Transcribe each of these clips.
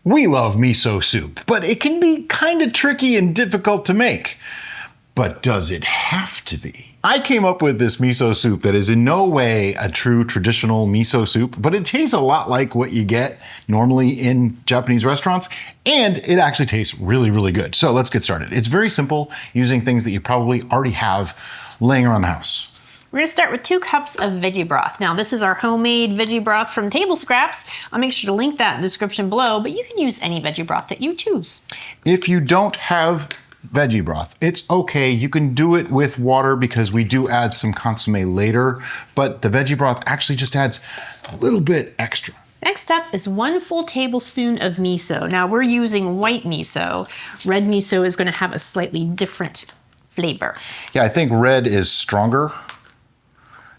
We love miso soup, but it can be kind of tricky and difficult to make. But does it have to be? I came up with this miso soup that is in no way a true traditional miso soup, but it tastes a lot like what you get normally in Japanese restaurants, and it actually tastes really, really good. So let's get started. It's very simple, using things that you probably already have laying around the house. We're gonna start with 2 cups of veggie broth. Now this is our homemade veggie broth from Table Scraps. I'll make sure to link that in the description below, but you can use any veggie broth that you choose. If you don't have veggie broth, it's okay. You can do it with water because we do add some consommé later, but the veggie broth actually just adds a little bit extra. Next up is 1 full tablespoon of miso. Now we're using white miso. Red miso is gonna have a slightly different flavor. Yeah, I think red is stronger.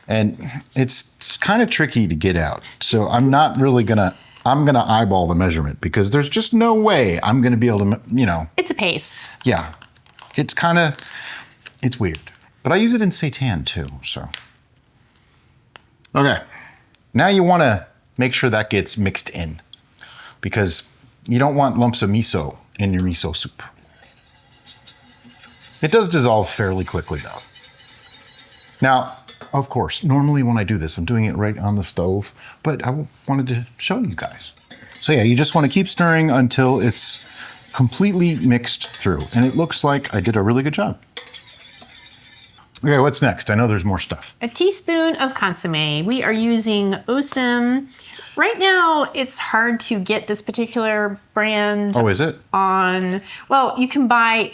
And it's kind of tricky to get out. So I'm not really I'm gonna eyeball the measurement because there's just no way I'm gonna be able to, It's a paste. Yeah, it's weird. But I use it in seitan too, so. Okay, now you wanna make sure that gets mixed in because you don't want lumps of miso in your miso soup. It does dissolve fairly quickly though. Now, of course, normally when I do this, I'm doing it right on the stove, but I wanted to show you guys. So yeah, you just want to keep stirring until it's completely mixed through. And it looks like I did a really good job. Okay, what's next? I know there's more stuff. A teaspoon of consommé. We are using Osem. Right now, it's hard to get this particular brand. Oh, is it? Well, you can buy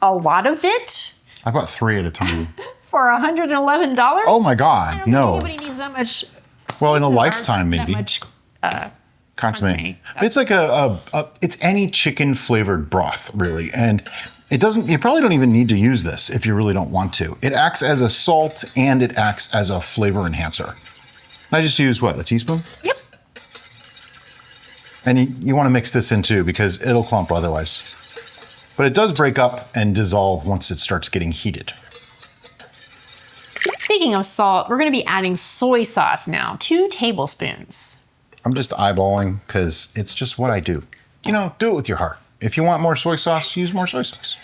a lot of it. I bought 3 at a time. For $111? Oh my God, no. Nobody needs that much. Well, in a lifetime, maybe. That much consommé. It's like it's any chicken flavored broth, really. And you probably don't even need to use this if you really don't want to. It acts as a salt and it acts as a flavor enhancer. I just use what, a teaspoon? Yep. And you want to mix this in too because it'll clump otherwise. But it does break up and dissolve once it starts getting heated. Speaking of salt, we're gonna be adding soy sauce now, 2 tablespoons. I'm just eyeballing because it's just what I do. Do it with your heart. If you want more soy sauce, use more soy sauce.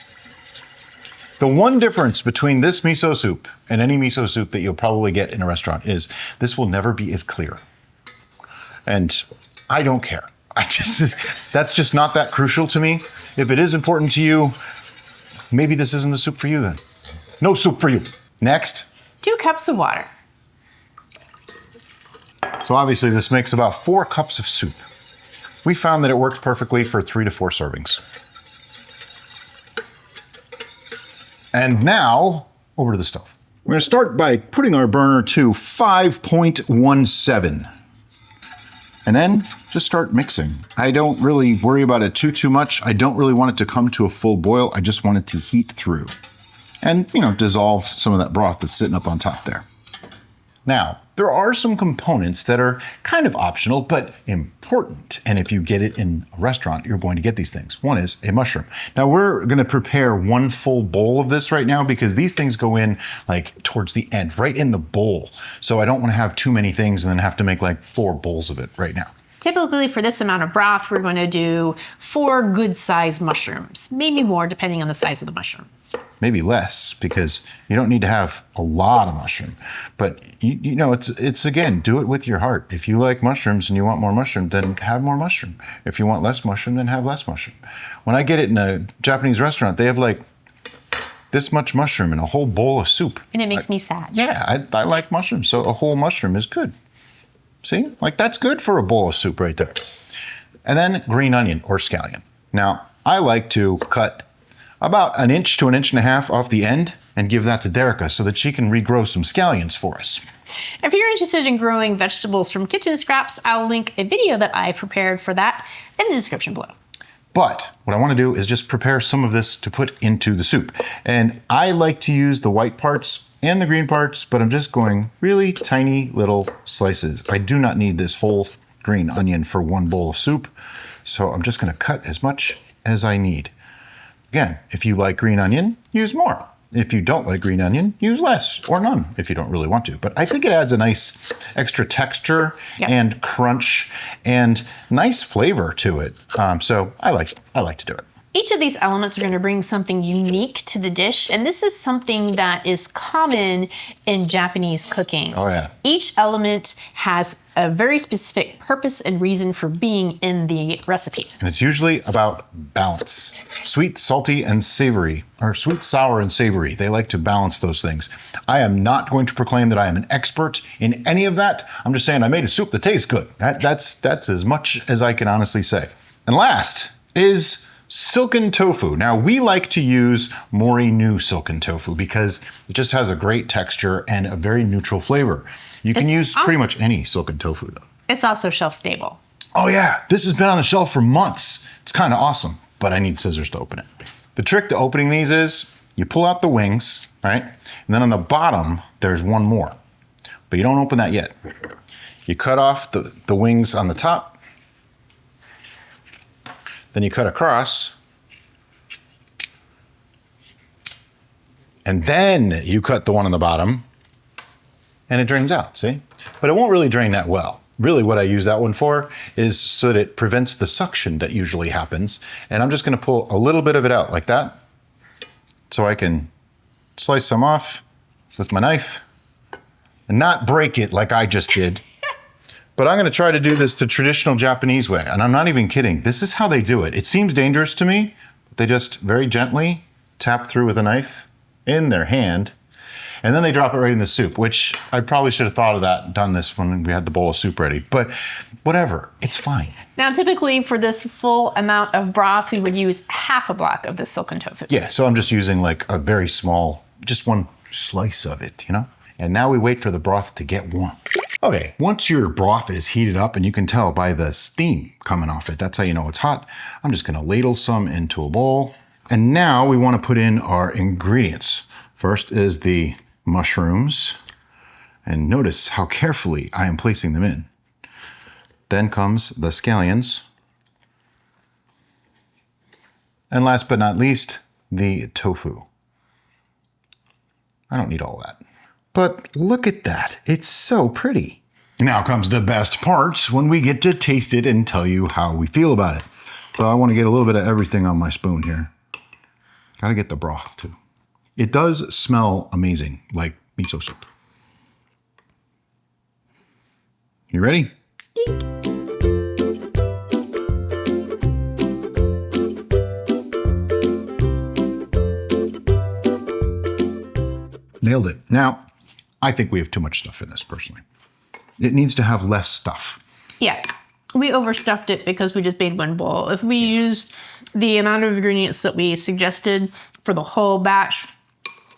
The one difference between this miso soup and any miso soup that you'll probably get in a restaurant is this will never be as clear. And I don't care. That's just not that crucial to me. If it is important to you, maybe this isn't the soup for you then. No soup for you. Next. 2 cups of water. So obviously this makes about 4 cups of soup. We found that it worked perfectly for 3 to 4 servings. And now, over to the stove. We're gonna start by putting our burner to 5.17. And then just start mixing. I don't really worry about it too much. I don't really want it to come to a full boil. I just want it to heat through. And, dissolve some of that broth that's sitting up on top there. Now, there are some components that are kind of optional, but important. And if you get it in a restaurant, you're going to get these things. One is a mushroom. Now, we're gonna prepare 1 full bowl of this right now because these things go in like towards the end, right in the bowl. So I don't wanna have too many things and then have to make like 4 bowls of it right now. Typically for this amount of broth, we're gonna do 4 good sized mushrooms, maybe more depending on the size of the mushroom. Maybe less because you don't need to have a lot of mushroom. But it's again, do it with your heart. If you like mushrooms and you want more mushroom, then have more mushroom. If you want less mushroom, then have less mushroom. When I get it in a Japanese restaurant, they have like this much mushroom in a whole bowl of soup. And it makes me sad. Yeah, I like mushrooms, so a whole mushroom is good. See, like that's good for a bowl of soup right there. And then green onion or scallion. Now, I like to cut about 1 inch to 1.5 inches off the end and give that to Derica so that she can regrow some scallions for us. If you're interested in growing vegetables from kitchen scraps, I'll link a video that I prepared for that in the description below. But what I want to do is just prepare some of this to put into the soup. And I like to use the white parts and the green parts, but I'm just going really tiny little slices. I do not need this whole green onion for 1 bowl of soup. So I'm just going to cut as much as I need. Again, if you like green onion, use more. If you don't like green onion, use less or none if you don't really want to. But I think it adds a nice extra texture and crunch and nice flavor to it. So I like to do it. Each of these elements are going to bring something unique to the dish, and this is something that is common in Japanese cooking. Oh yeah. Each element has a very specific purpose and reason for being in the recipe. And it's usually about balance. Sweet, salty, and savory, or sweet, sour, and savory. They like to balance those things. I am not going to proclaim that I am an expert in any of that. I'm just saying I made a soup that tastes good. That's as much as I can honestly say. And last is Silken tofu. Now we like to use Mori new Silken tofu because it just has a great texture and a very neutral flavor. You can use pretty much any Silken tofu though. It's also shelf stable. Oh yeah, this has been on the shelf for months. It's kind of awesome, but I need scissors to open it. The trick to opening these is you pull out the wings, right? And then on the bottom, there's one more, but you don't open that yet. You cut off the wings on the top. Then you cut across, and then you cut the one on the bottom, and it drains out, see? But it won't really drain that well. Really what I use that one for is so that it prevents the suction that usually happens. And I'm just gonna pull a little bit of it out like that, so I can slice some off with my knife and not break it like I just did. But I'm gonna try to do this the traditional Japanese way, and I'm not even kidding. This is how they do it. It seems dangerous to me, but they just very gently tap through with a knife in their hand, and then they drop it right in the soup, which I probably should have thought of that and done this when we had the bowl of soup ready, but whatever, it's fine. Now, typically for this full amount of broth, we would use half a block of the Silken tofu. Yeah, so I'm just using like a very small, just one slice of it, you know? And now we wait for the broth to get warm. Okay, once your broth is heated up, and you can tell by the steam coming off it, that's how you know it's hot. I'm just gonna ladle some into a bowl. And now we wanna put in our ingredients. First is the mushrooms. And notice how carefully I am placing them in. Then comes the scallions. And last but not least, the tofu. I don't need all that. But look at that, it's so pretty. Now comes the best part, when we get to taste it and tell you how we feel about it. So I want to get a little bit of everything on my spoon here. Gotta get the broth too. It does smell amazing, like miso soup. You ready? Nailed it. Now, I think we have too much stuff in this, personally. It needs to have less stuff. Yeah, we overstuffed it because we just made one bowl. If we used the amount of ingredients that we suggested for the whole batch,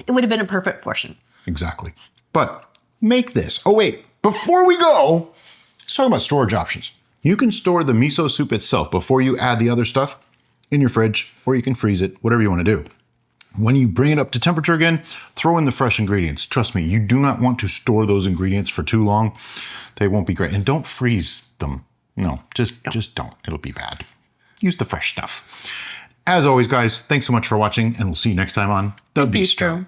it would have been a perfect portion. Exactly. But make this. Oh wait, before we go, let's talk about storage options. You can store the miso soup itself before you add the other stuff in your fridge, or you can freeze it, whatever you want to do. When you bring it up to temperature again, throw in the fresh ingredients. Trust me, you do not want to store those ingredients for too long. They won't be great. And don't freeze them. No, just don't. It'll be bad. Use the fresh stuff. As always, guys, thanks so much for watching, and we'll see you next time on The Bistro.